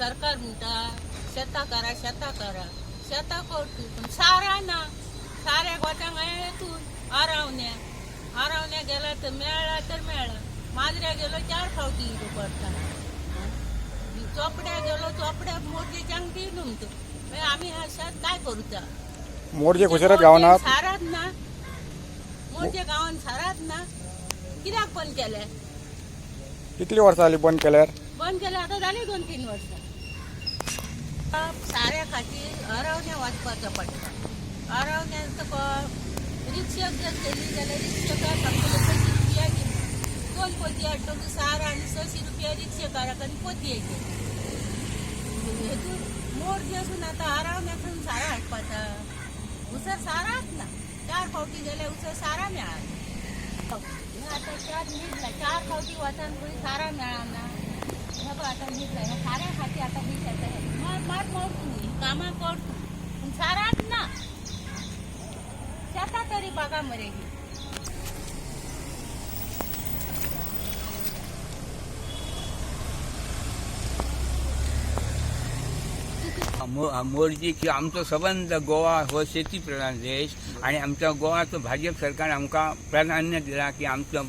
सरकार म्हणता शेता करा शेता करतो पण सारा ना साऱ्या गोट्यांक येतून आरावण्या गेला तर मेळा माजऱ्या गेलो 4 फावटी पडटा चोपड्या गेलो चोपड्या मोठी चांगली नुमतो आम्ही हा शेत काय करूचा मोर्चे खुशारात गावात सारात ना मोठ्या गावान सारात ना कित्याक बंद केले कितली वर्सां जाली बंद केल्यार आता झाली 2-3 वर्ष साऱ्या खातीर आरावण्या वाचपाचो पडटा आरावण्यान रिक्षाक जर गेली जाल्यार रिक्षाकार फक्त 600 रुपया घेतली 2 पोती हाडटकूच सारा आनी 600 रुपया रिक्षाकाराक आनी पोती हेतून मोर्जे असून आतां आरावण्यासून सारा हाडपाचा उसर साराच ना 4 फावटी गेल्यार उसर सारा मेळना आता 4 फावटी वचन खंय सारा मेळना हे पळय आतां हीच ह्या साऱ्या खातीर आतां हीच येता मार तुम्ही कामां करता पूण साराच ना शेतां तरी बागा मरे मोर्जी की आमचो सबंद गोवा हो शेती प्रधान देश आणि आमच्या गोवाचो भाजप सरकार आमकां प्राधान्य दिला की आमचो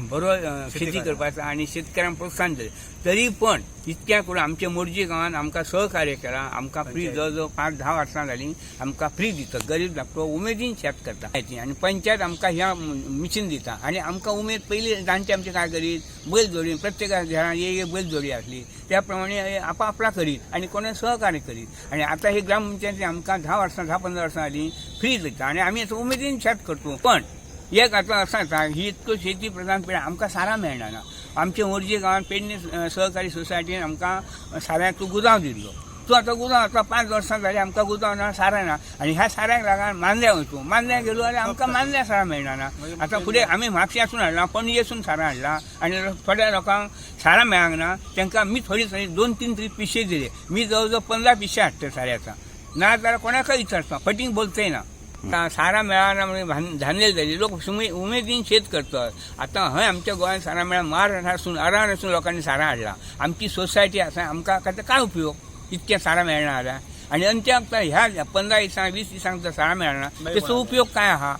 बरो शेती करपाचा आणि शेतकऱ्यांक प्रोत्साहन दिलें तरी पण इतक्या करून आमच्या मोर्जी गांवांत आमकां सहकार्य केलां आमकां फ्री जवळ 5-10 वर्सां जालीं आमकां फ्री दिता गरीब धाकटो उमेदीन शेत करता आनी पंचायत आमकां ह्या मिशीन दिता आनी आमकां उमेद पयलीं जाणटे आमचे काय करीत बैल जोडी प्रत्येका घरांत एक बैल जोडी आसली त्या प्रमाणे आपआपला करीत आनी कोणें सहकार्य करीत आनी आतां ही ग्रामपंचायती आमकां 10-15 वर्सां जालीं फ्री दिता आनी आमी उमेदीन शेत करतो पण एक आता असं आता ही इतकं शेती प्रधान पिढी आमकां सारा मेळना ना आमच्या मोर्जे गांवांत पेडणे सहकारी सोसायटीन आमकां साऱ्याचो गुदांव दिल्लो तो आतां गुदांव आतां 5 वर्सां जालीं आमकां गुदांव ना सारा ना आनी ह्या साऱ्याक लागून मांद्या वयतू मांद्या गेलो जाल्यार आमकां मांद्या सारा मेळना ना आतां फुडें आमी म्हापश्यासून हाडला पणजेसून सारा हाडला आनी थोड्या लोकांक सारा मेळांक ना तांकां मी थोडी 2-3 तरी पिशे दिले मी जवळ 15 पिशे हाडटा साऱ्याचा ना जाल्यार कोणाकय विचारता फटींग बोलतय ना सारा मेळाना म्हणजे धांदेल जाली लोक उमेदीन शेत करतात आता हय आमच्या गोंयांत सारा मेळा मार आसून आराण आसून लोकांनी सारा हाडला आमची सोसायटी आसा आमकां काय उपयोग इतक्या सारा मेळना जाल्यार आनी अंत्याक ह्या 15 दिसांक 20 दिसांक जर सारा मेळना त्याचो उपयोग काय आहा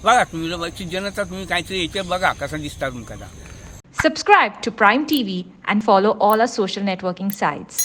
बघा तुम्ही जनता तुम्ही काहीतरी हेचेर बघा कसं दिसता तुमकां. Subscribe to Prime TV and follow all our social networking sites.